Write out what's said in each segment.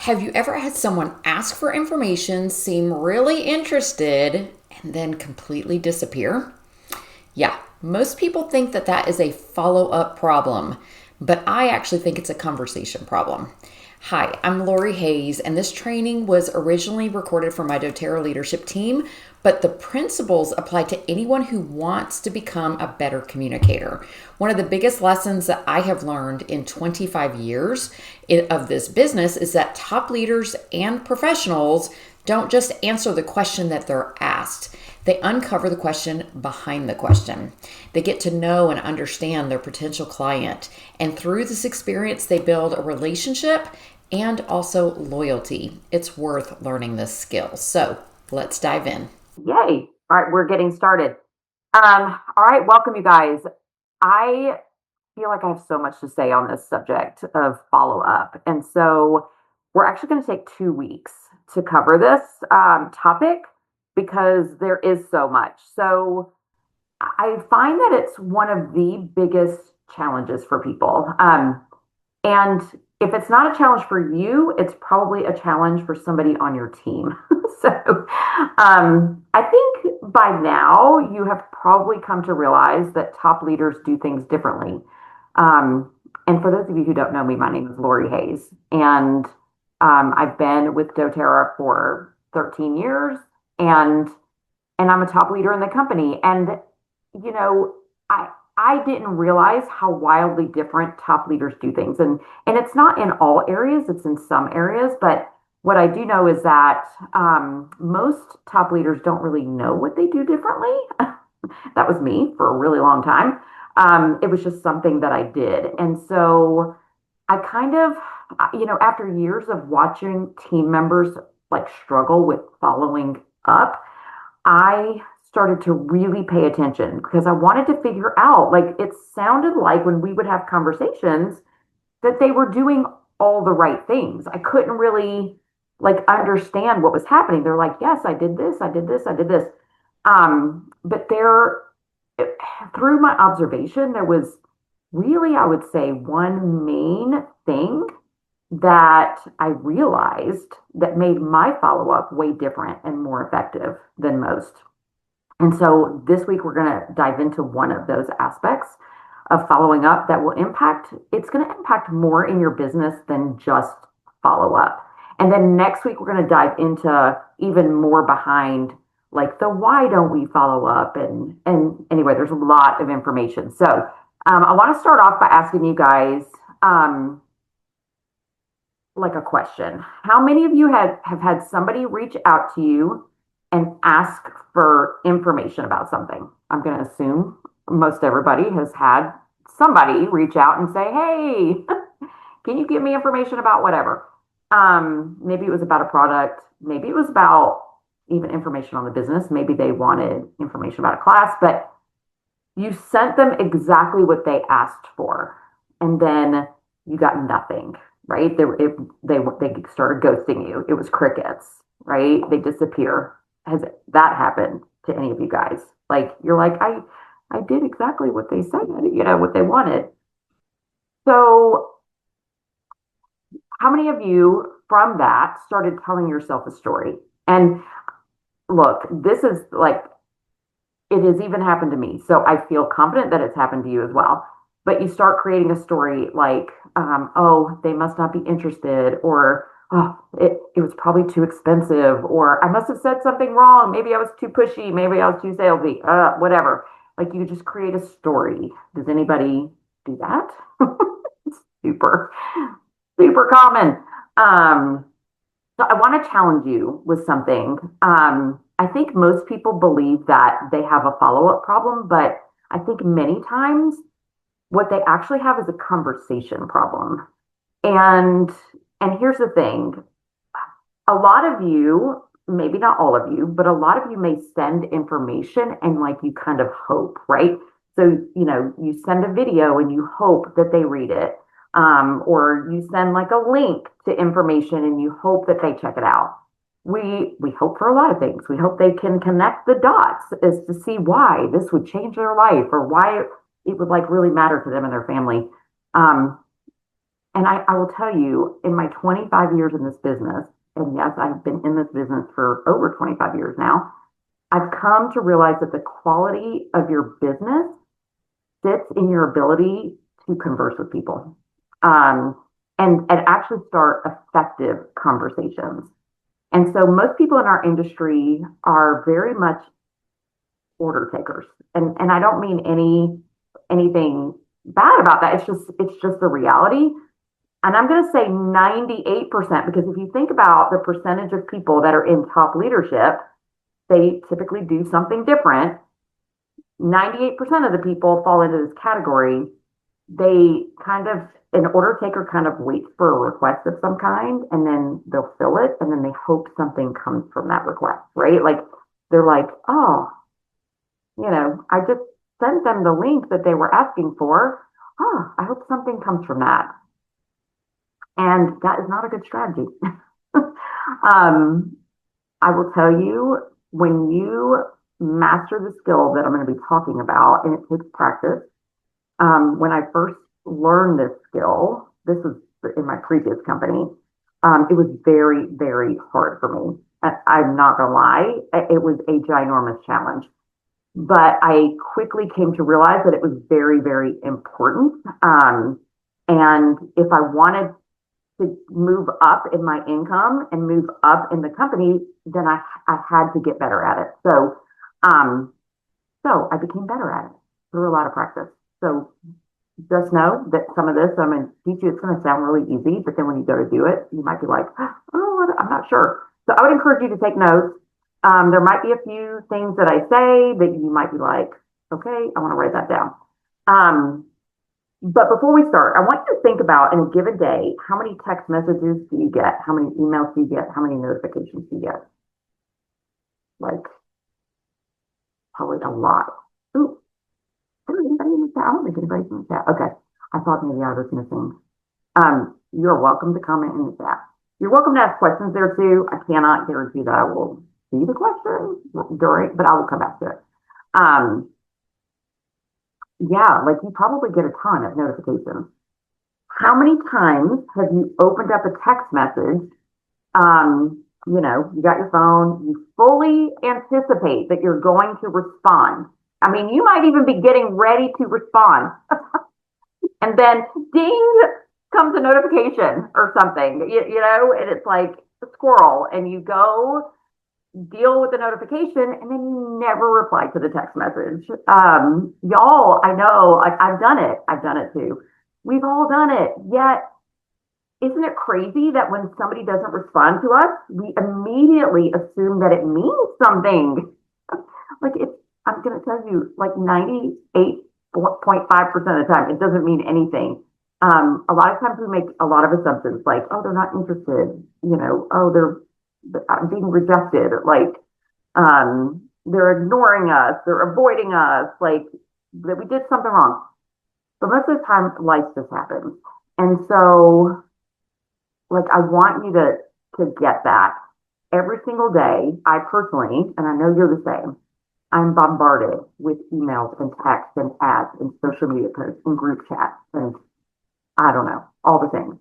Have you ever had someone ask for information, seem really interested, and then completely disappear? Yeah, most people think that that is a follow up problem, but I actually think it's a conversation problem. Hi, I'm Lori Hayes, and this training was originally recorded for my doTERRA leadership team, but the principles apply to anyone who wants to become a better communicator. One of the biggest lessons that I have learned in 25 years of this business is that top leaders and professionals don't just answer the question that they're asked. They uncover the question behind the question. They get to know and understand their potential client. And through this experience, they build a relationship and also loyalty. It's worth learning this skill. So let's dive in. Yay. All right, we're getting started. All right, welcome you guys. I feel like I have so much to say on this subject of follow up. And so we're actually going to take 2 weeks to cover this topic because there is so much. So I find that it's one of the biggest challenges for people. And if it's not a challenge for you, it's probably a challenge for somebody on your team. So I think by now you have probably come to realize that top leaders do things differently. Um, and for those of you who don't know me, my name is Lori Hayes, and I've been with doTERRA for 13 years, and and I'm a top leader in the company. And you know, I didn't realize how wildly different top leaders do things. And it's not in all areas, it's in some areas. But what I do know is that most top leaders don't really know what they do differently. That was me for a really long time. It was just something that I did. And so I kind of, after years of watching team members like struggle with following up, I started to really pay attention because I wanted to figure out, like, it sounded like when we would have conversations that they were doing all the right things. I couldn't really like understand what was happening. They're like, yes, I did this, I did this, I did this. But there, through my observation, there was really, I would say, one main thing that I realized that made my follow up way different and more effective than most. And so this week we're going to dive into one of those aspects of following up that will it's going to impact more in your business than just follow up. And then next week we're going to dive into even more behind like the why don't we follow up, and anyway, there's a lot of information. So I want to start off by asking you guys like a question. How many of you have had somebody reach out to you and ask for information about something? I'm going to assume most everybody has had somebody reach out and say, hey, can you give me information about whatever? Maybe it was about a product. Maybe it was about even information on the business. Maybe they wanted information about a class, but you sent them exactly what they asked for. And then you got nothing, right? They started ghosting you. It was crickets, right? They disappear. Has that happened to any of you guys? Like, you're like, I did exactly what they said, what they wanted. So how many of you from that started telling yourself a story? And look, this is like, it has even happened to me. So I feel confident that it's happened to you as well. But you start creating a story like, oh, they must not be interested, or oh, it was probably too expensive, or I must have said something wrong. Maybe I was too pushy. Maybe I was too salesy, whatever. Like, you just create a story. Does anybody do that? Super, super common. So I want to challenge you with something. I think most people believe that they have a follow-up problem, but I think many times what they actually have is a conversation problem. And and here's the thing. A lot of you, maybe not all of you, but a lot of you may send information and like you kind of hope, right? So, you send a video and you hope that they read it. Or you send like a link to information and you hope that they check it out. We hope for a lot of things. We hope they can connect the dots as to see why this would change their life or why it would like really matter to them and their family. Um, And I will tell you, in my 25 years in this business, and yes, I've been in this business for over 25 years now, I've come to realize that the quality of your business sits in your ability to converse with people, um, and actually start effective conversations. And so most people in our industry are very much order takers. And I don't mean anything bad about that. It's just the reality. And I'm going to say 98% because if you think about the percentage of people that are in top leadership, they typically do something different. 98% of the people fall into this category. They kind of, an order taker kind of waits for a request of some kind and then they'll fill it and then they hope something comes from that request, right? Like they're like, oh, I just sent them the link that they were asking for. Oh, I hope something comes from that. And that is not a good strategy. um, I will tell you, when you master the skill that I'm going to be talking about, and it takes practice. When I first learned this skill, this was in my previous company, it was very, very hard for me. I'm not going to lie, it was a ginormous challenge. But I quickly came to realize that it was very, very important. And if I wanted to move up in my income and move up in the company, then I had to get better at it. Um, so I became better at it through a lot of practice. So just know that some of this I'm going to teach you, it's going to sound really easy, but then when you go to do it, you might be like, oh, I'm not sure. So I would encourage you to take notes. There might be a few things that I say that you might be like, okay, I want to write that down. But before we start, I want you to think about in a given day, how many text messages do you get? How many emails do you get? How many notifications do you get? Like, probably a lot. Ooh, is there anybody in the chat? I don't think anybody's in the chat. Okay. I thought maybe I was missing. You're welcome to comment in the chat. You're welcome to ask questions there too. I cannot guarantee that I will see the question during, but I will come back to it. Yeah, like you probably get a ton of notifications. How many times have you opened up a text message? You got your phone, you fully anticipate that you're going to respond. I mean, you might even be getting ready to respond. And then ding comes a notification or something, and it's like a squirrel and you go deal with the notification and then you never reply to the text message. Y'all, I know, like I've done it too. We've all done it. Yet, isn't it crazy that when somebody doesn't respond to us, we immediately assume that it means something? I'm going to tell you, like 98.5% of the time, it doesn't mean anything. A lot of times we make a lot of assumptions like, oh, they're not interested, oh, they're being rejected, like they're ignoring us, they're avoiding us, like that we did something wrong. But most of the time, life just happens. And so, like, I want you to get that. Every single day, I personally, and I know you're the same, I'm bombarded with emails and texts and ads and social media posts and group chats and I don't know, all the things.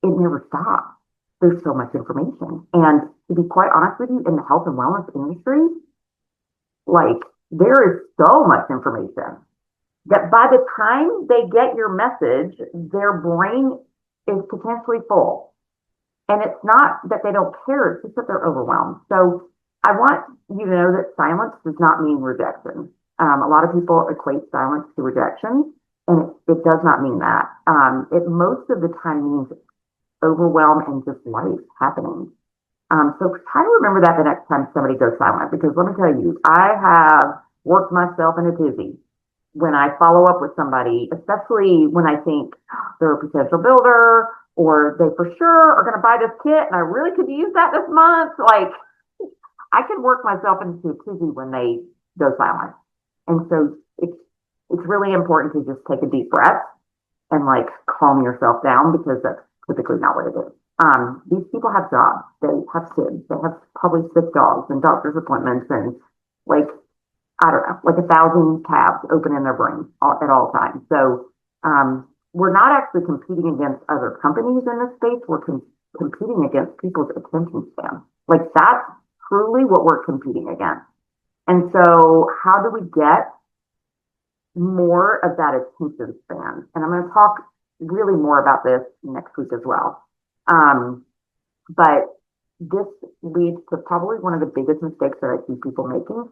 It never stops. There's so much information. And to be quite honest with you, in the health and wellness industry, like there is so much information that by the time they get your message, their brain is potentially full. And it's not that they don't care, it's just that they're overwhelmed. So I want you to know that silence does not mean rejection. A lot of people equate silence to rejection, and it does not mean that. It most of the time means overwhelm and just life happening. So try to remember that the next time somebody goes silent, because let me tell you, I have worked myself in a tizzy when I follow up with somebody, especially when I think they're a potential builder or they for sure are going to buy this kit and I really could use that this month. Like I can work myself into a tizzy when they go silent. And so it's really important to just take a deep breath and like calm yourself down, because that's typically not what it is. These people have jobs, they have kids, they have probably sick dogs and doctor's appointments and like, I don't know, like 1,000 tabs open in their brain at all times. So we're not actually competing against other companies in this space. We're competing against people's attention span. Like that's truly what we're competing against. And so how do we get more of that attention span? And I'm going to talk really more about this next week as well. But this leads to probably one of the biggest mistakes that I see people making.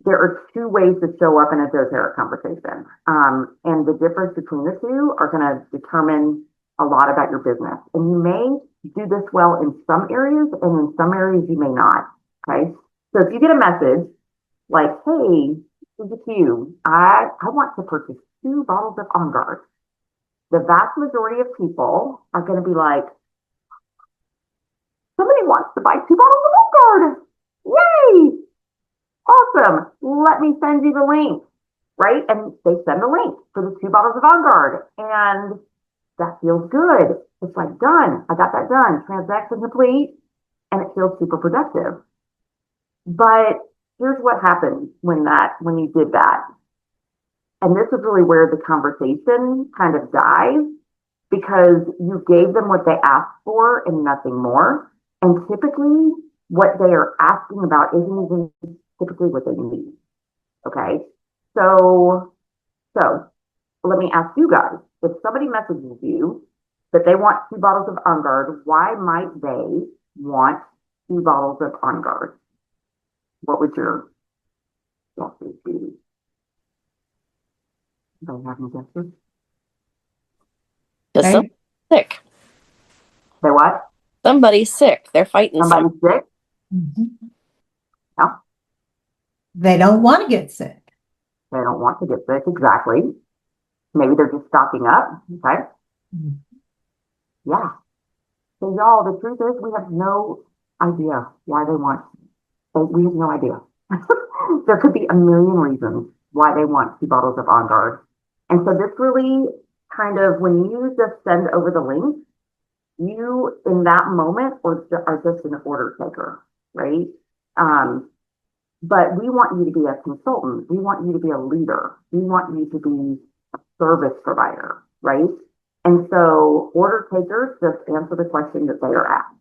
There are two ways to show up in a doTERRA conversation. And the difference between the two are going to determine a lot about your business. And you may do this well in some areas, and in some areas you may not. Okay. So if you get a message like, hey, this is you, I want to purchase 2 bottles of On Guard. The vast majority of people are going to be like, somebody wants to buy 2 bottles of On Guard. Yay! Awesome. Let me send you the link, right? And they send the link for the 2 bottles of On Guard. And that feels good. It's like, done. I got that done. Transaction complete. And it feels super productive. But here's what happened when you did that. And this is really where the conversation kind of dies, because you gave them what they asked for and nothing more. And typically what they are asking about isn't even typically what they need. Okay. So let me ask you guys, if somebody messages you that they want 2 bottles of On Guard, why might they want 2 bottles of On Guard? What would your guesses be? Anybody have any guesses? Because somebody's sick. Say what? Somebody's sick. They're fighting something. Somebody's sick? Mhm. No. They don't want to get sick. They don't want to get sick, exactly. Maybe they're just stocking up, okay? Mhm. Yeah. So y'all, the truth is we have no idea why they want, we have no idea. There could be a million reasons why they want 2 bottles of On Guard. And so this really kind of, when you just send over the link, you in that moment are just an order taker, right? But we want you to be a consultant. We want you to be a leader. We want you to be a service provider, right? And so order takers just answer the question that they are asked.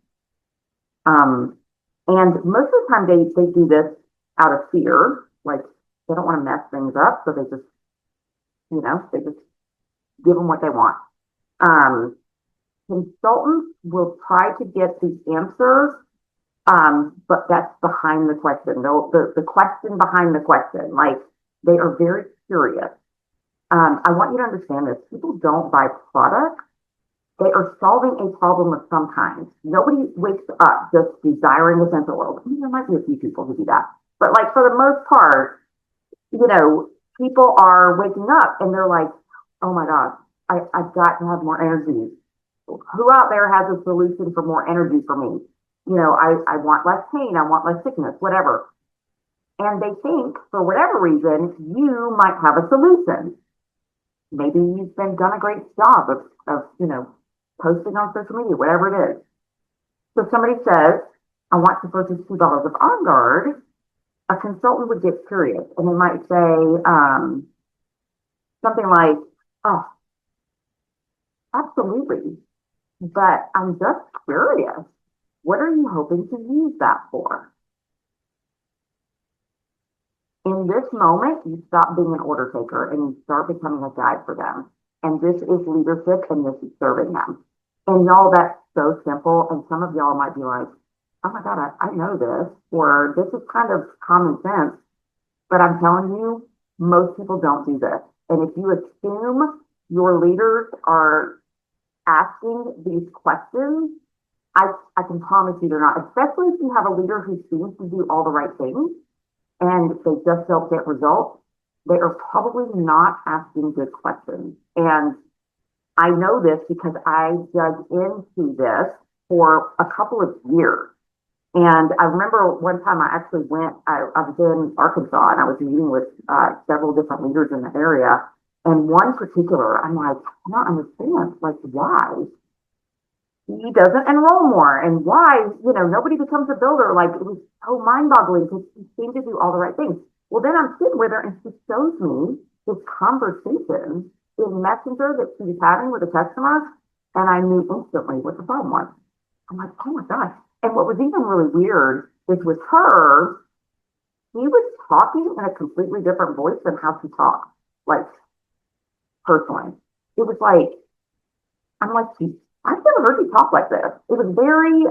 And most of the time they do this out of fear, like they don't want to mess things up. So they just give them what they want. Consultants will try to get the answer, but that's behind the question. The question behind the question, like they are very curious. I want you to understand this. People don't buy products. They are solving a problem of some kind. Nobody wakes up just desiring essential oils. I mean, there might be a few people who do that. But like for the most part, people are waking up and they're like, oh my gosh, I've got to have more energy. Who out there has a solution for more energy for me? I want less pain. I want less sickness, whatever. And they think for whatever reason, you might have a solution. Maybe you've done a great job of posting on social media, whatever it is. So somebody says, I want to purchase 2 bottles of On Guard. A consultant would get curious and they might say something like, oh, absolutely. But I'm just curious. What are you hoping to use that for? In this moment, you stop being an order taker and you start becoming a guide for them. And this is leadership and this is serving them. And y'all, that's so simple. And some of y'all might be like, oh my God, I know this, or this is kind of common sense. But I'm telling you, most people don't do this. And if you assume your leaders are asking these questions, I can promise you they're not, especially if you have a leader who seems to do all the right things and they just don't get results. They are probably not asking good questions. And I know this because I dug into this for a couple of years. And I remember one time I actually I was in Arkansas and I was meeting with several different leaders in the area. And one particular, I'm like, I don't understand, like why he doesn't enroll more and why, nobody becomes a builder. Like it was so mind boggling because he seemed to do all the right things. Well, then I'm sitting with her and she shows me this conversation in Messenger that she was having with a customer, and I knew instantly what the problem was. I'm like, oh my gosh. And what was even really weird is with her, he was talking in a completely different voice than how she talks, like personally. It was like, I'm like, I've never heard you talk like this. It was very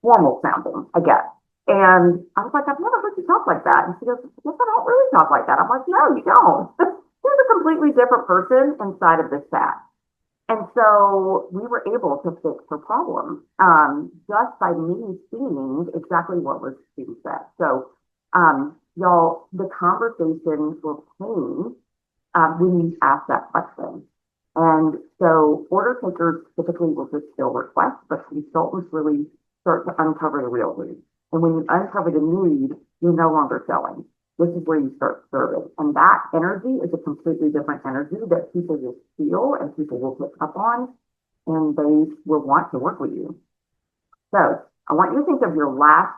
formal sounding, I guess. And I was like, I've never heard you talk like that. And she goes, yes, I don't really talk like that. I'm like, no, you don't. You're a completely different person inside of this chat. And so we were able to fix her problem just by me seeing exactly what was being said. So, y'all, the conversation will change when you ask that question. And so order takers typically will just fill requests, but consultants really start to uncover the real need. And when you uncover the need, you're no longer selling. This is where you start serving. And that energy is a completely different energy that people will feel and people will pick up on, and they will want to work with you. So I want you to think of your last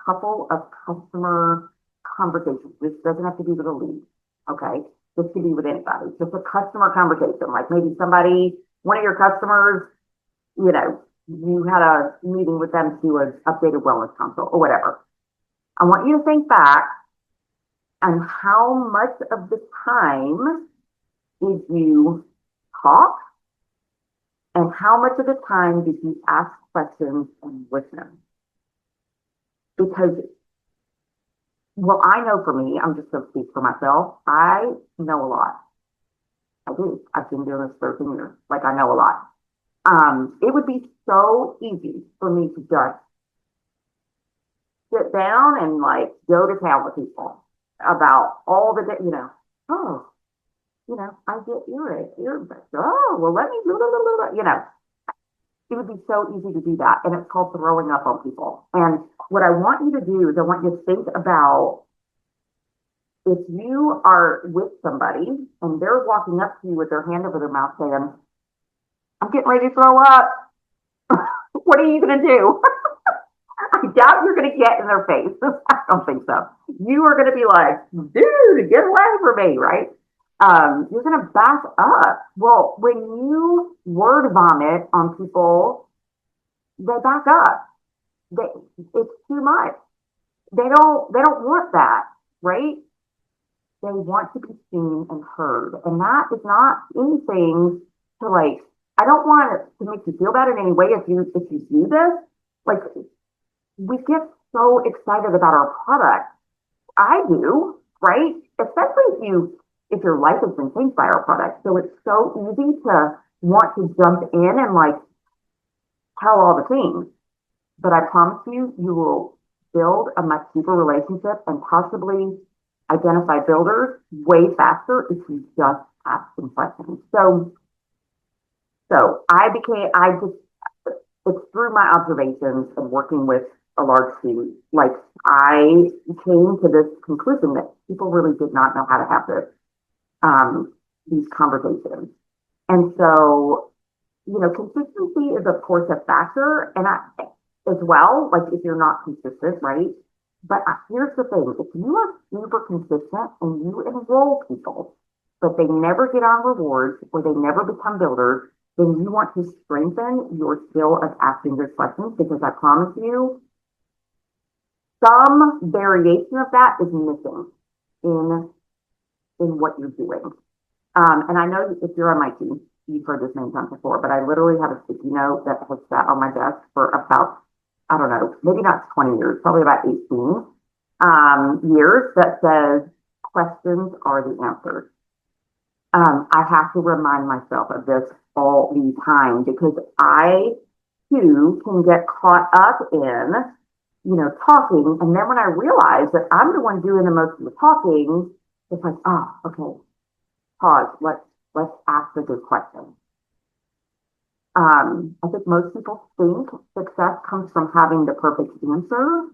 couple of customer conversations. This doesn't have to be with a lead, okay? This could be with anybody. Just a customer conversation, like maybe somebody, one of your customers, you know, you had a meeting with them to do an updated wellness consult or whatever. I want you to think back on how much of the time did you talk and how much of the time did you ask questions and listen? Because, well, I know for me, I'm just going to speak for myself, I know a lot. I do. I've been doing this 13 years. Like, I know a lot. It would be so easy for me to just sit down and like go to town with people about all the, you know, oh, you know, I get ear, oh, well, let me, blah, blah, blah, blah, you know, it would be so easy to do that. And it's called throwing up on people. And what I want you to do is I want you to think about if you are with somebody and they're walking up to you with their hand over their mouth saying, I'm getting ready to throw up. What are you going to do? I doubt you're going to get in their face. I don't think so. You are going to be like, dude, get away from me, right? You're going to back up. Well, when you word vomit on people, they back up. It's too much. They don't want that, right? They want to be seen and heard. And that is not anything to like, I don't want it to make you feel bad in any way if you do this. Like, we get so excited about our product. I do, right? Especially if your life has been changed by our product. So it's so easy to want to jump in and like tell all the things. But I promise you, you will build a much deeper relationship and possibly identify builders way faster if you just ask some questions. So it's through my observations and working with a large team, like I came to this conclusion that people really did not know how to have these conversations. And so, you know, consistency is of course a factor, and as well, like if you're not consistent, right? But here's the thing, if you are super consistent and you enroll people, but they never get on rewards or they never become builders, then you want to strengthen your skill of asking those questions, because I promise you, some variation of that is missing in what you're doing. And I know if you're on my team, you've heard this many times before, but I literally have a sticky note that has sat on my desk for about, I don't know, maybe not 20 years, probably about 18 years, that says questions are the answers. I have to remind myself of this all the time, because I too can get caught up in, you know, talking. And then when I realize that I'm the one doing the most of the talking, it's like, oh, okay, pause. Let's ask a good question. I think most people think success comes from having the perfect answer.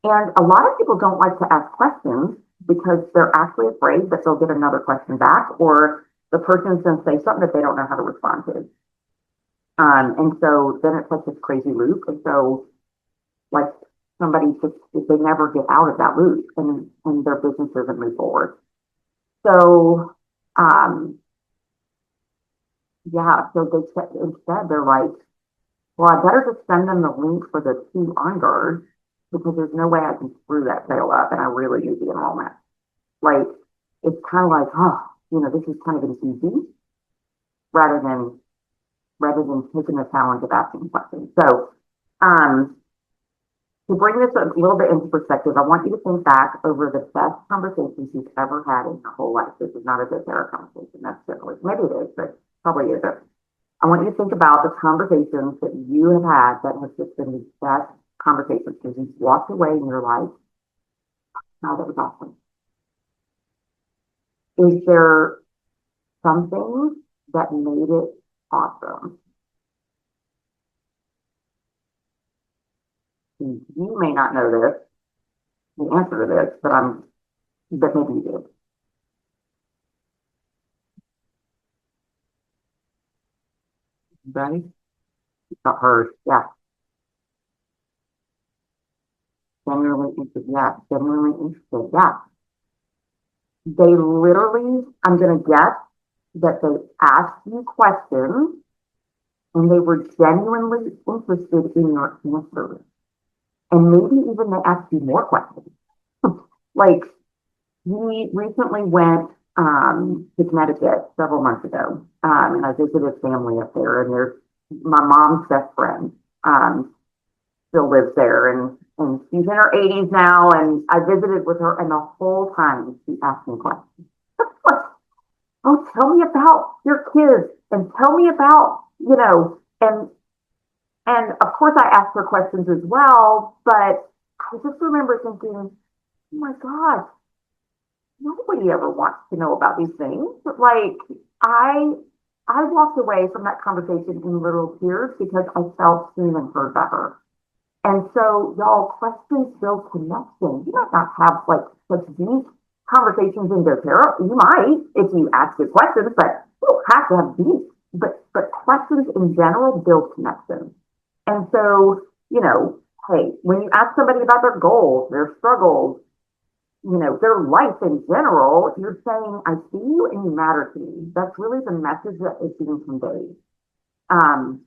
And a lot of people don't like to ask questions because they're actually afraid that they'll get another question back, or the person's going to say something that they don't know how to respond to. And so then it's like this crazy loop. And so like somebody just, they never get out of that loop, and their business doesn't move forward. So, yeah, so instead they're like, well, I better just send them the link for the 2 on guards because there's no way I can screw that sale up and I really need the enrollment. Like, it's kind of like, oh, this is kind of an easy rather than taking the challenge of asking questions. So, to bring this a little bit into perspective, I want you to think back over the best conversations you've ever had in your whole life. This is not a doTERRA conversation necessarily. Maybe it is, but probably isn't. I want you to think about the conversations that you have had that have just been the best conversations because you've walked away and you're like, oh, that was awesome. Is there something that made it awesome? You may not know this, the answer to this, but maybe you do. Right? Not hers. Yeah. Genuinely interested. Yeah. Genuinely interested. Yeah. They literally, I'm going to guess that they asked you questions and they were genuinely interested in your answers. And maybe even they asked you more questions. Like, we recently went to Connecticut several months ago, and I visited family up there, and there's my mom's best friend still lives there, and she's in her 80s now, and I visited with her, and the whole time she asked me questions. Oh, tell me about your kids, and tell me about, and of course I asked her questions as well, but I just remember thinking, oh my gosh, nobody ever wants to know about these things. Like, I I walked away from that conversation in literal tears because I felt seen and heard by her. And so, y'all, questions build connection. You might not have like such deep conversations in doTERRA. You might if you ask good questions, but you don't have to have deep. But questions in general build connection. And so, hey, when you ask somebody about their goals, their struggles, their life in general, you're saying, I see you and you matter to me. That's really the message that is being conveyed. And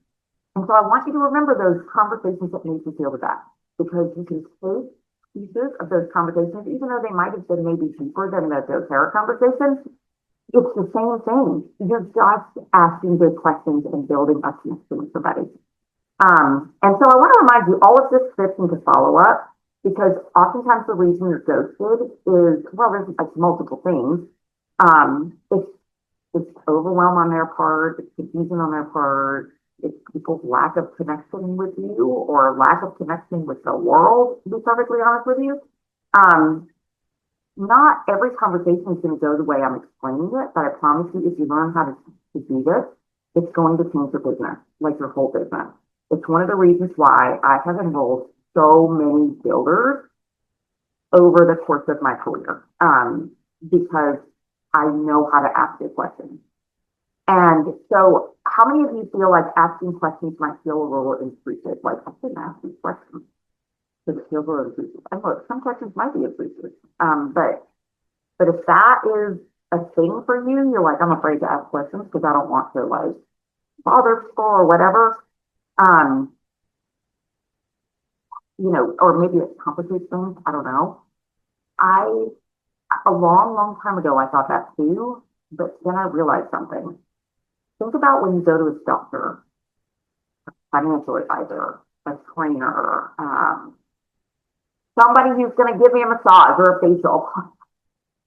so I want you to remember those conversations that make you feel the best because you can take pieces of those conversations, even though they might have been maybe deeper than the doTERRA conversations. It's the same thing. You're just asking good questions and building a connection with somebody. And so I want to remind you, all of this fits into follow-up because oftentimes the reason you're ghosted is, well, there's like multiple things. It's overwhelm on their part, it's confusion on their part, it's people's lack of connection with you or lack of connection with the world, to be perfectly honest with you. Not every conversation is going to go the way I'm explaining it, but I promise you, if you learn how to do this, it's going to change your business, like your whole business. It's one of the reasons why I have enrolled so many builders over the course of my career, because I know how to ask good questions. And so how many of you feel like asking questions might feel a little intrusive? Like, I shouldn't ask these questions because it feels a little intrusive. And look, some questions might be intrusive. But if that is a thing for you, you're like, I'm afraid to ask questions because I don't want to like bother people or whatever. Or maybe it complicates things. I don't know. A long, long time ago, I thought that too, but then I realized something. Think about when you go to a doctor, a financial advisor, a trainer, somebody who's going to give me a massage or a facial.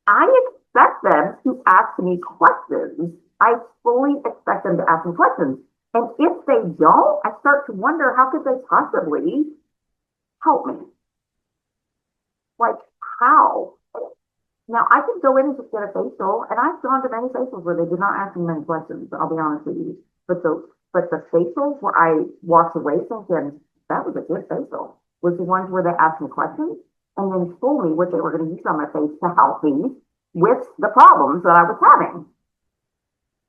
I expect them to ask me questions. I fully expect them to ask me questions. And if they don't, I start to wonder, how could they possibly help me? Like, how? Now, I could go in and just get a facial, and I've gone to many facials where they did not ask me many questions, I'll be honest with you. But the facials where I walked away thinking, that was a good facial, was the ones where they asked me questions and then told me what they were going to use on my face to help me with the problems that I was having.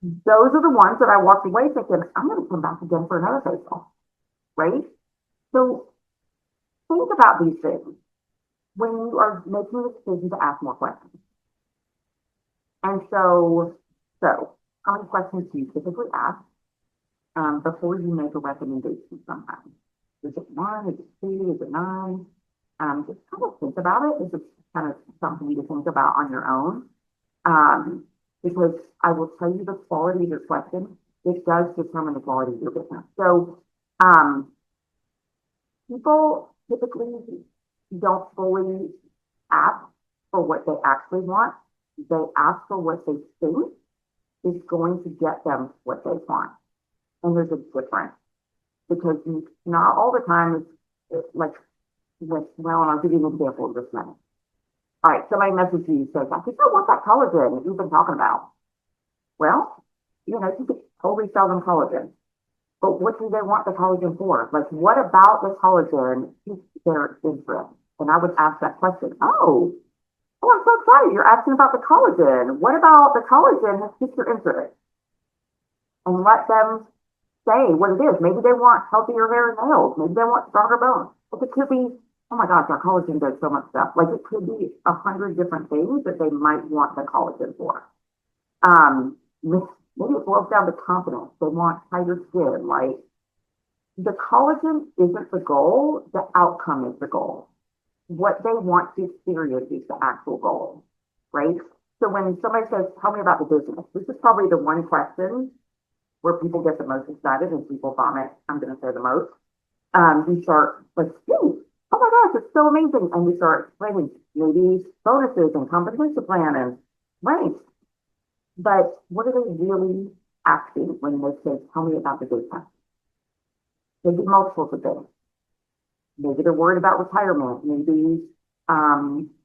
Those are the ones that I walked away thinking, I'm going to come back again for another facial, right? So think about these things when you are making the decision to ask more questions. And so how many questions do you typically ask before you make a recommendation sometimes? Is it one? Is it two? Is it nine? Just kind of think about it. Is it kind of something to think about on your own? Because I will tell you the quality of your question, it does determine the quality of your business. So um, people typically don't fully ask for what they actually want. They ask for what they think is going to get them what they want. And there's a difference because not all the time it's like, well, and I'll give you an example of this minute. All right, somebody messages you and says, I think I want that collagen that you've been talking about. Well, you could totally sell them collagen. But what do they want the collagen for? Like, what about the collagen piques their interest? And I would ask that question. Oh, I'm so excited. You're asking about the collagen. What about the collagen has piqued your interest? And let them say what it is. Maybe they want healthier hair and nails. Maybe they want stronger bones. But it could be, oh my gosh, our collagen does so much stuff. Like it could be 100 different things that they might want the collagen for. Maybe it boils down to confidence. They want tighter skin. Like the collagen isn't the goal. The outcome is the goal. What they want to experience is the actual goal, right? So when somebody says, tell me about the business, this is probably the one question where people get the most excited and people vomit, I'm going to say the most. We start like, oh my gosh, it's so amazing. And we start explaining maybe bonuses and compensation plan and ranks. But what are they really asking when they say, tell me about the business? They do multiple things. Maybe they're worried about retirement. Maybe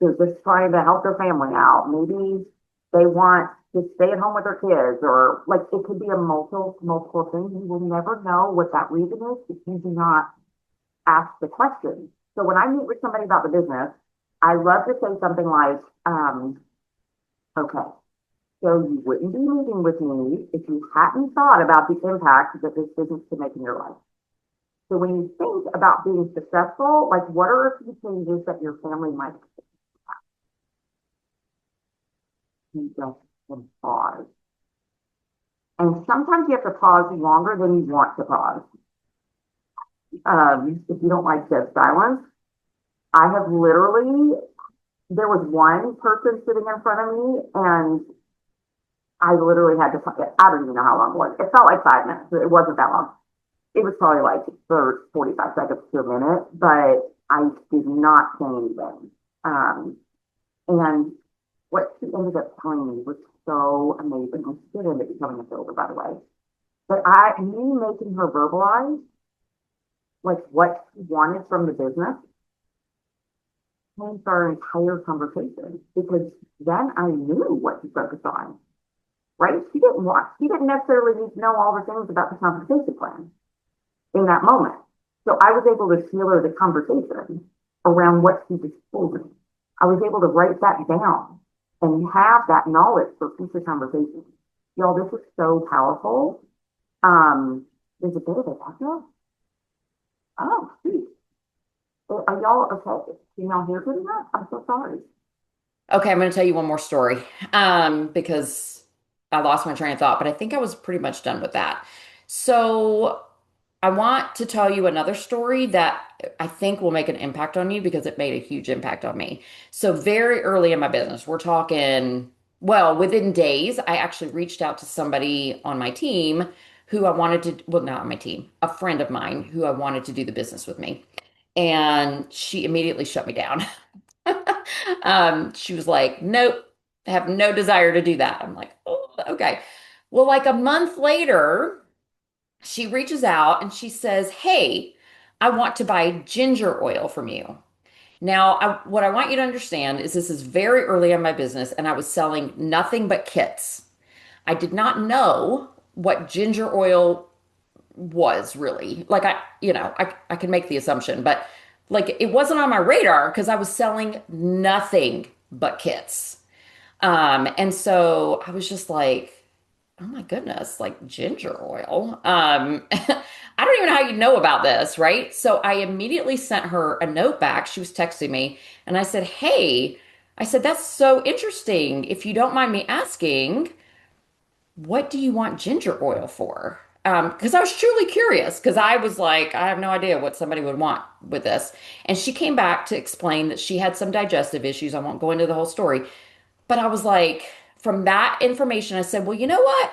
they're just trying to help their family out. Maybe they want to stay at home with their kids, or like it could be a multiple things. You will never know what that reason is if you do not ask the question. So when I meet with somebody about the business, I love to say something like, okay, so you wouldn't be meeting with me if you hadn't thought about the impact that this business can make in your life. So when you think about being successful, like what are a few changes that your family might make? You just can pause. And sometimes you have to pause longer than you want to pause. If you don't like dead silence, I have literally, there was one person sitting in front of me and I literally had to, I don't even know how long it was. It felt like 5 minutes. It wasn't that long. It was probably like 45 seconds to a minute, but I did not say anything. And what she ended up telling me was so amazing. And she did end up becoming a builder, by the way. But me making her verbalize like what she wanted from the business changed our entire conversation because then I knew what to focus on. Right? She didn't necessarily need to know all the things about the compensation plan in that moment. So I was able to tailor the conversation around what she just told me. I was able to write that down and have that knowledge for future conversations. Y'all, this is so powerful. There's a bit of a echo. Oh, shoot. Are y'all okay? Can y'all hear good enough? I'm so sorry. Okay, I'm going to tell you one more story because I lost my train of thought, but I think I was pretty much done with that. So I want to tell you another story that I think will make an impact on you because it made a huge impact on me. So very early in my business, we're talking, well, within days, I actually reached out to somebody on my team who I wanted to, well, not on my team, a friend of mine who I wanted to do the business with me. And she immediately shut me down. She was like, nope, I have no desire to do that. I'm like, oh, okay. Well, like a month later, she reaches out and she says, hey, I want to buy ginger oil from you. Now, what I want you to understand is this is very early in my business and I was selling nothing but kits. I did not know what ginger oil was really. Like I can make the assumption, but like it wasn't on my radar because I was selling nothing but kits. And so I was just like, oh my goodness, like ginger oil. I don't even know how you know about this, right? So I immediately sent her a note back. She was texting me and I said, hey, I said, that's so interesting. If you don't mind me asking, what do you want ginger oil for? Because I was truly curious, because I was like, I have no idea what somebody would want with this. And she came back to explain that she had some digestive issues. I won't go into the whole story, but I was like, from that information, I said, well, you know what?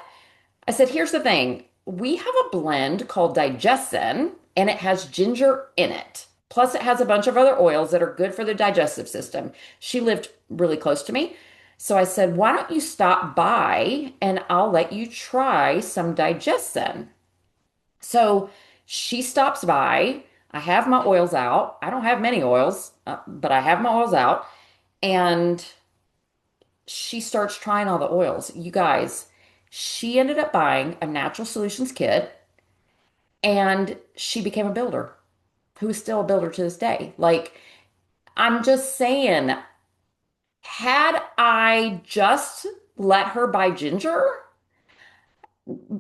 I said, here's the thing. We have a blend called digestion, and it has ginger in it. Plus, it has a bunch of other oils that are good for the digestive system. She lived really close to me. So I said, why don't you stop by and I'll let you try some digestion? So she stops by. I have my oils out. I don't have many oils, but I have my oils out. And she starts trying all the oils. You guys, she ended up buying a natural solutions kit and she became a builder who is still a builder to this day. Like, I'm just saying, had I just let her buy ginger,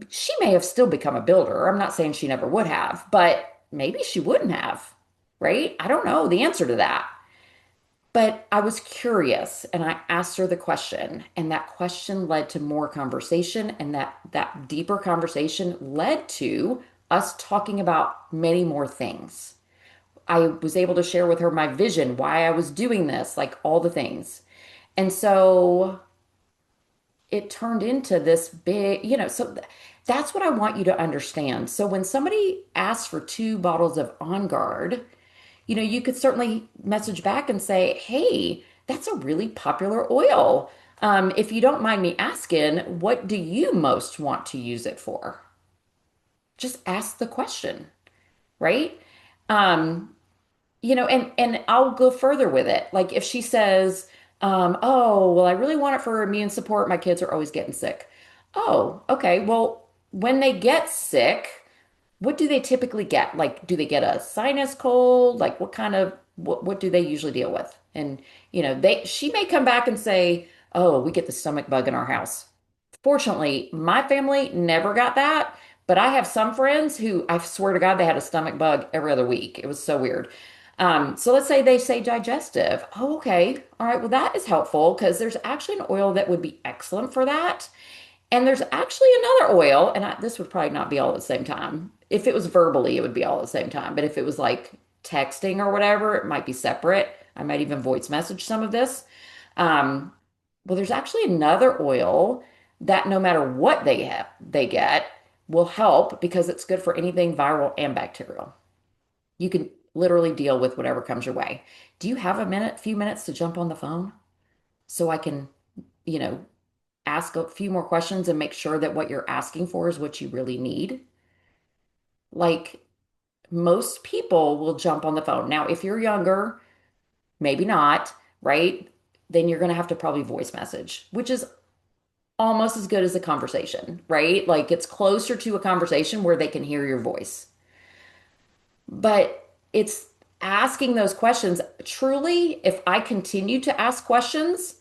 she may have still become a builder. I'm not saying she never would have, but maybe she wouldn't have, right? I don't know the answer to that. But I was curious and I asked her the question, and that question led to more conversation, and that deeper conversation led to us talking about many more things. I was able to share with her my vision, why I was doing this, like all the things. And so it turned into this big, that's what I want you to understand. So when somebody asks for 2 bottles of On Guard, you could certainly message back and say, hey, that's a really popular oil. If you don't mind me asking, what do you most want to use it for? Just ask the question, right? Um, and I'll go further with it. Like if she says, oh, well, I really want it for immune support. My kids are always getting sick. Oh, okay. Well, when they get sick, what do they typically get? Like, do they get a sinus cold? Like, what do they usually deal with? And, she may come back and say, oh, we get the stomach bug in our house. Fortunately, my family never got that, but I have some friends who I swear to God, they had a stomach bug every other week. It was so weird. So let's say they say digestive. Oh, okay. All right. Well, that is helpful because there's actually an oil that would be excellent for that. And there's actually another oil, and this would probably not be all at the same time. If it was verbally, it would be all at the same time. But if it was like texting or whatever, it might be separate. I might even voice message some of this. Um, well, there's actually another oil that no matter what they get will help because it's good for anything viral and bacterial. You can literally deal with whatever comes your way. Do you have few minutes to jump on the phone so I can, you know, ask a few more questions and make sure that what you're asking for is what you really need? Like most people will jump on the phone. Now, if you're younger, maybe not, right? Then you're going to have to probably voice message, which is almost as good as a conversation, right? Like it's closer to a conversation where they can hear your voice. But it's asking those questions. Truly, if I continue to ask questions,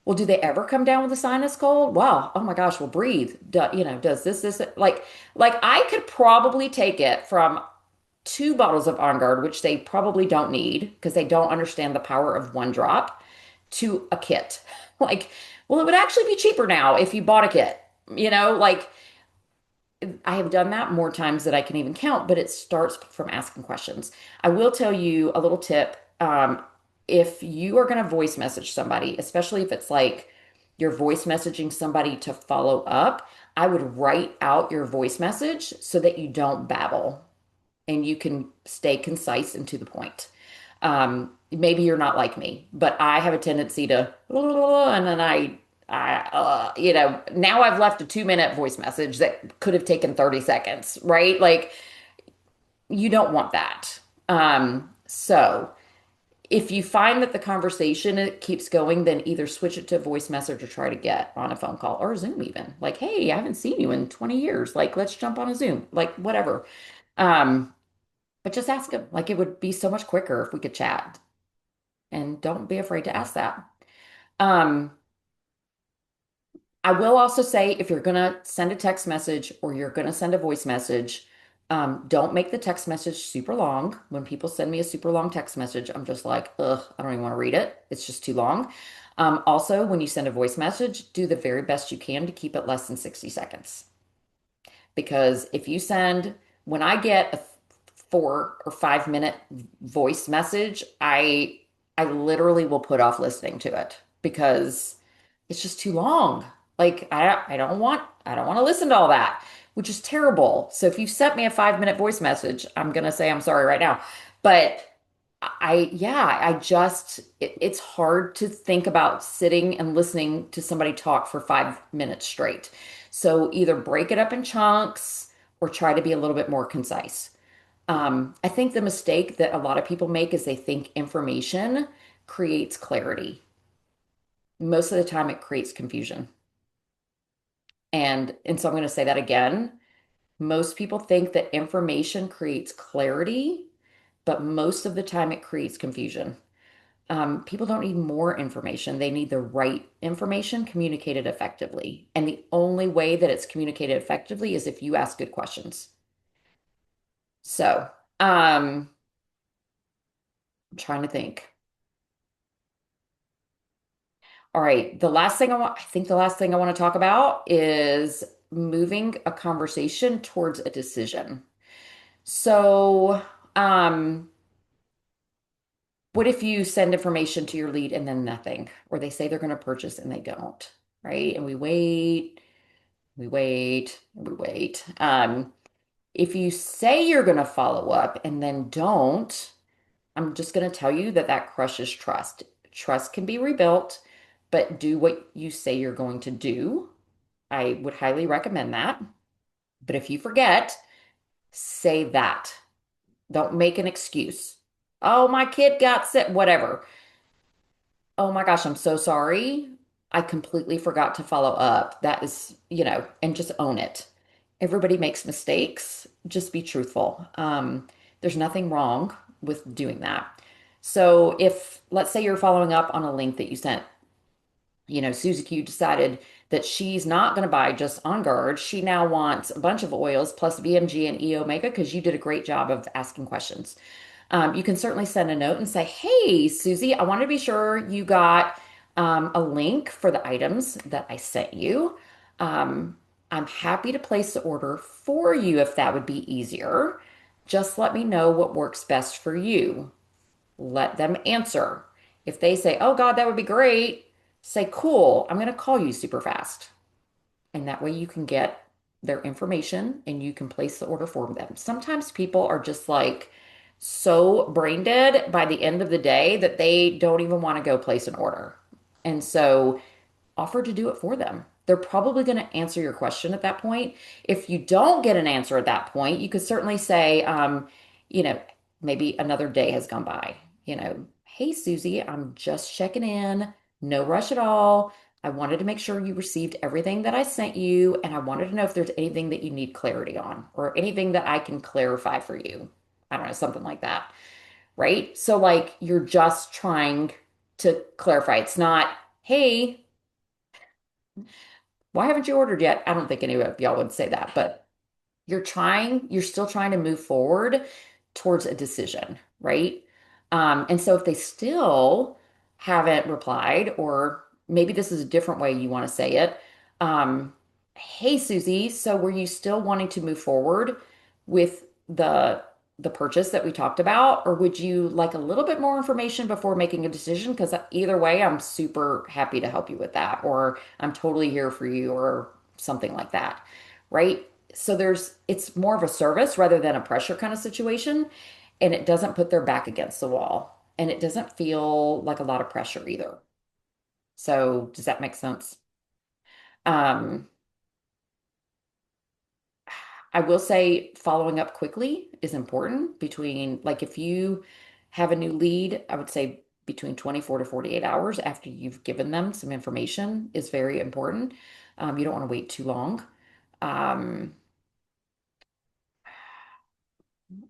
well, do they ever come down with a sinus cold? Wow. Oh my gosh. Well, breathe. Does this, like I could probably take it from 2 bottles of On Guard, which they probably don't need because they don't understand the power of 1 drop, to a kit. Like, well, it would actually be cheaper now if you bought a kit, like I have done that more times than I can even count, but it starts from asking questions. I will tell you a little tip. If you are going to voice message somebody, especially if it's like you're voice messaging somebody to follow up, I would write out your voice message so that you don't babble and you can stay concise and to the point. Maybe you're not like me, but I have a tendency to, and then now I've left a 2-minute voice message that could have taken 30 seconds, right? Like you don't want that. So if you find that the conversation it keeps going, then either switch it to voice message or try to get on a phone call or Zoom even. Like, hey, I haven't seen you in 20 years. Like, let's jump on a Zoom, like whatever. Um, but just ask them. Like, it would be so much quicker if we could chat. And don't be afraid to ask that. Um, I will also say if you're going to send a text message or you're going to send a voice message, Don't make the text message super long. When people send me a super long text message, I'm just like, ugh, I don't even want to read it. It's just too long. Also, when you send a voice message, do the very best you can to keep it less than 60 seconds. Because if you send, when I get a 4 or 5 minute voice message, I literally will put off listening to it because it's just too long. Like I don't want to listen to all that, which is terrible. So if you sent me a 5 minute voice message, I'm gonna say I'm sorry right now. But yeah, it's hard to think about sitting and listening to somebody talk for 5 minutes straight. So either break it up in chunks or try to be a little bit more concise. I think the mistake that a lot of people make is they think information creates clarity. Most of the time, it creates confusion. And so I'm going to say that again. Most people think that information creates clarity, but most of the time, it creates confusion. People don't need more information. They need the right information communicated effectively. And the only way that it's communicated effectively is if you ask good questions. So, I'm trying to think. All right, I think the last thing I want to talk about is moving a conversation towards a decision. So, um, what if you send information to your lead and then nothing, or they say they're going to purchase and they don't, right? And we wait, we wait, we wait. If you say you're going to follow up and then don't, I'm just going to tell you that that crushes trust. Trust can be rebuilt, but do what you say you're going to do. I would highly recommend that. But if you forget, say that. Don't make an excuse. Oh, my kid got sick, whatever. Oh my gosh, I'm so sorry. I completely forgot to follow up. That is, and just own it. Everybody makes mistakes. Just be truthful. There's nothing wrong with doing that. So if, let's say you're following up on a link that you sent, Suzy Q decided that she's not going to buy just On Guard. She now wants a bunch of oils plus VMG and E Omega because you did a great job of asking questions. You can certainly send a note and say, "Hey, Susie, I want to be sure you got a link for the items that I sent you. Um, I'm happy to place the order for you if that would be easier. Just let me know what works best for you." Let them answer. If they say, "Oh God, that would be great," say, "Cool, I'm going to call you super fast." And that way you can get their information and you can place the order for them. Sometimes people are just like so brain dead by the end of the day that they don't even want to go place an order. And so offer to do it for them. They're probably going to answer your question at that point. If you don't get an answer at that point, you could certainly say, you know, maybe another day has gone by. "Hey, Susie, I'm just checking in. No rush at all. I wanted to make sure you received everything that I sent you, and I wanted to know if there's anything that you need clarity on or anything that I can clarify for you." I don't know, something like that, right? So, like, you're just trying to clarify. It's not, "Hey, why haven't you ordered yet?" I don't think any of y'all would say that, but you're still trying to move forward towards a decision, right? And so if they still haven't replied, or maybe this is a different way you want to say it, um, "Hey, Susie, so were you still wanting to move forward with the purchase that we talked about, or would you like a little bit more information before making a decision? Because either way, I'm super happy to help you with that, or I'm totally here for you, or something like that, right?" So it's more of a service rather than a pressure kind of situation, and it doesn't put their back against the wall, and it doesn't feel like a lot of pressure either. So does that make sense? Um, I will say following up quickly is important between, like, if you have a new lead, I would say between 24 to 48 hours after you've given them some information is very important. You don't want to wait too long. Um,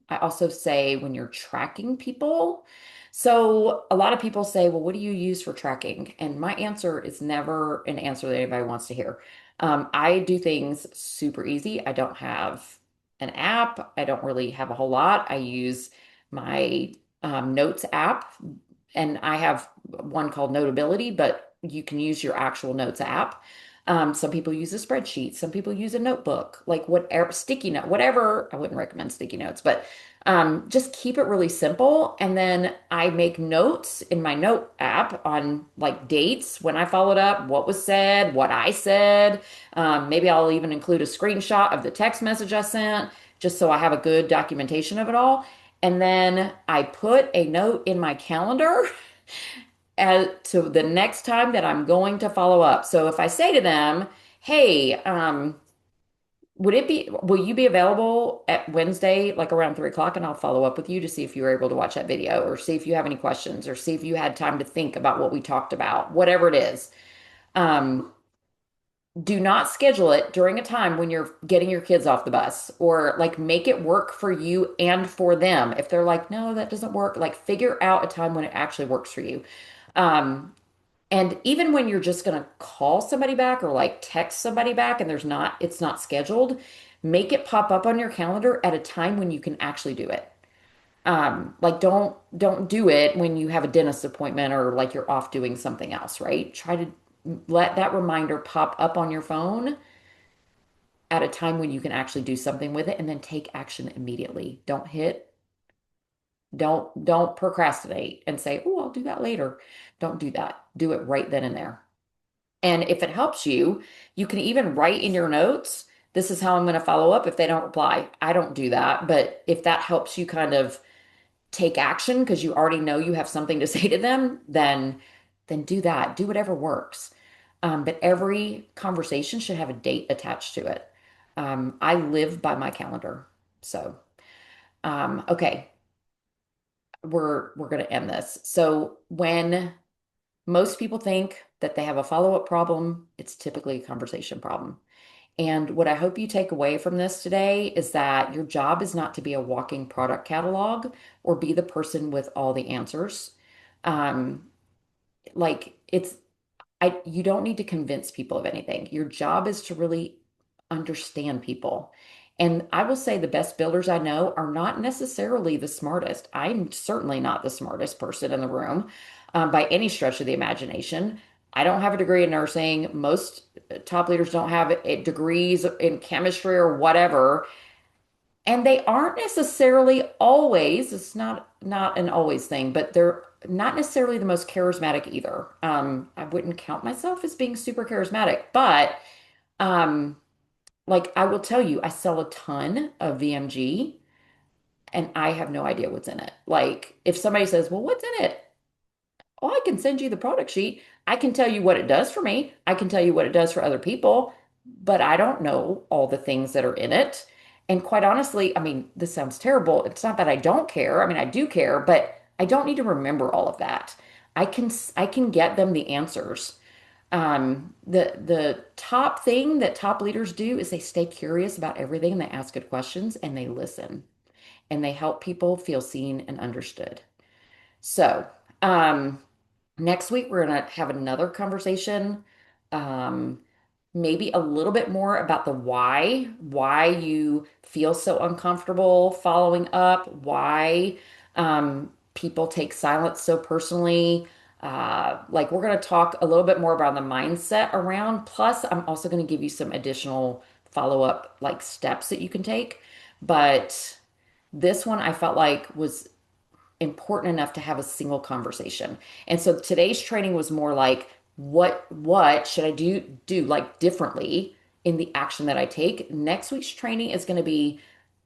I also say when you're tracking people. So a lot of people say, "Well, what do you use for tracking?" And my answer is never an answer that anybody wants to hear. I do things super easy. I don't have an app. I don't really have a whole lot. I use my notes app, and I have one called Notability, but you can use your actual notes app. Some people use a spreadsheet, some people use a notebook, like whatever, sticky note, whatever. I wouldn't recommend sticky notes, but just keep it really simple. And then I make notes in my note app on like dates, when I followed up, what was said, what I said. Maybe I'll even include a screenshot of the text message I sent, just so I have a good documentation of it all. And then I put a note in my calendar as to the next time that I'm going to follow up. So if I say to them, hey, will you be available at Wednesday, like around 3 o'clock? And I'll follow up with you to see if you were able to watch that video, or see if you have any questions, or see if you had time to think about what we talked about, whatever it is. Um, do not schedule it during a time when you're getting your kids off the bus, or like make it work for you and for them. If they're like, no, that doesn't work, like figure out a time when it actually works for you. Um, and even when you're just going to call somebody back or like text somebody back and it's not scheduled, make it pop up on your calendar at a time when you can actually do it. Like don't do it when you have a dentist appointment or like you're off doing something else, right? Try to let that reminder pop up on your phone at a time when you can actually do something with it, and then take action immediately. Don't procrastinate and say, "Oh, I'll do that later." Don't do that. Do it right then and there. And if it helps you, you can even write in your notes, this is how I'm going to follow up if they don't reply. I don't do that, but if that helps you kind of take action because you already know you have something to say to them, then do that. Do whatever works. But every conversation should have a date attached to it. I live by my calendar. So, okay, we're going to end this. So when most people think that they have a follow-up problem, it's typically a conversation problem. And what I hope you take away from this today is that your job is not to be a walking product catalog or be the person with all the answers. Um, like it's you don't need to convince people of anything. Your job is to really understand people. And I will say the best builders I know are not necessarily the smartest. I'm certainly not the smartest person in the room, by any stretch of the imagination. I don't have a degree in nursing. Most top leaders don't have degrees in chemistry or whatever. And they aren't necessarily always, it's not an always thing, but they're not necessarily the most charismatic either. I wouldn't count myself as being super charismatic, but um, like I will tell you, I sell a ton of VMG and I have no idea what's in it. Like if somebody says, "Well, what's in it?" Oh, I can send you the product sheet. I can tell you what it does for me. I can tell you what it does for other people, but I don't know all the things that are in it. And quite honestly, I mean, this sounds terrible. It's not that I don't care. I mean, I do care, but I don't need to remember all of that. I can get them the answers. The top thing that top leaders do is they stay curious about everything, and they ask good questions, and they listen, and they help people feel seen and understood. So, um, next week, we're going to have another conversation, um, maybe a little bit more about the why you feel so uncomfortable following up, why people take silence so personally. Like, we're going to talk a little bit more about the mindset around. Plus, I'm also going to give you some additional follow-up like steps that you can take. But this one I felt like was important enough to have a single conversation. And so today's training was more like what should I do like differently in the action that I take. Next week's training is going to be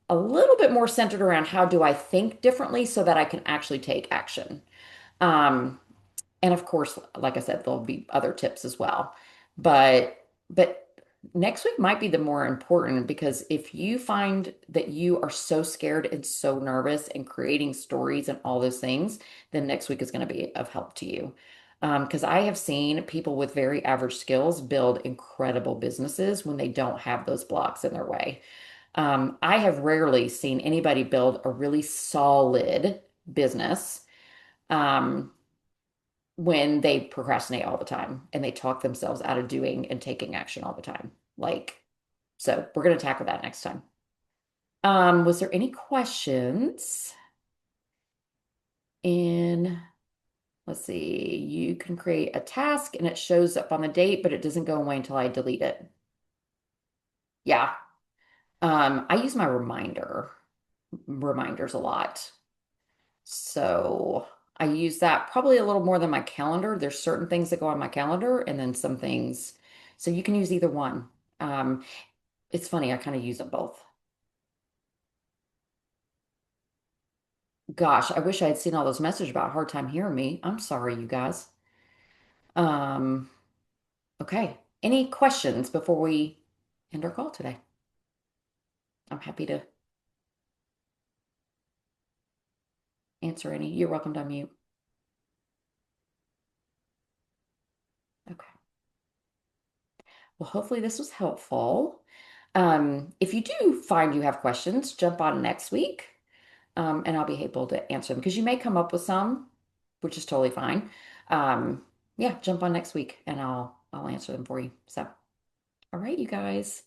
a little bit more centered around how do I think differently so that I can actually take action. Um, and of course, like I said, there'll be other tips as well. But next week might be the more important, because if you find that you are so scared and so nervous and creating stories and all those things, then next week is going to be of help to you. Because I have seen people with very average skills build incredible businesses when they don't have those blocks in their way. I have rarely seen anybody build a really solid business. Um, when they procrastinate all the time and they talk themselves out of doing and taking action all the time. Like, so we're going to tackle that next time. Was there any questions in, let's see, you can create a task and it shows up on the date, but it doesn't go away until I delete it. Yeah. I use my reminders a lot. So I use that probably a little more than my calendar. There's certain things that go on my calendar and then some things. So you can use either one. Um, it's funny, I kind of use them both. Gosh, I wish I had seen all those messages about hard time hearing me. I'm sorry, you guys. Um, okay. Any questions before we end our call today? I'm happy to answer any. You're welcome to unmute. Okay. Well, hopefully this was helpful. If you do find you have questions, jump on next week, and I'll be able to answer them because you may come up with some, which is totally fine. Um, yeah, jump on next week and I'll answer them for you. So, all right, you guys.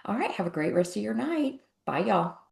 All right, have a great rest of your night. Bye, y'all.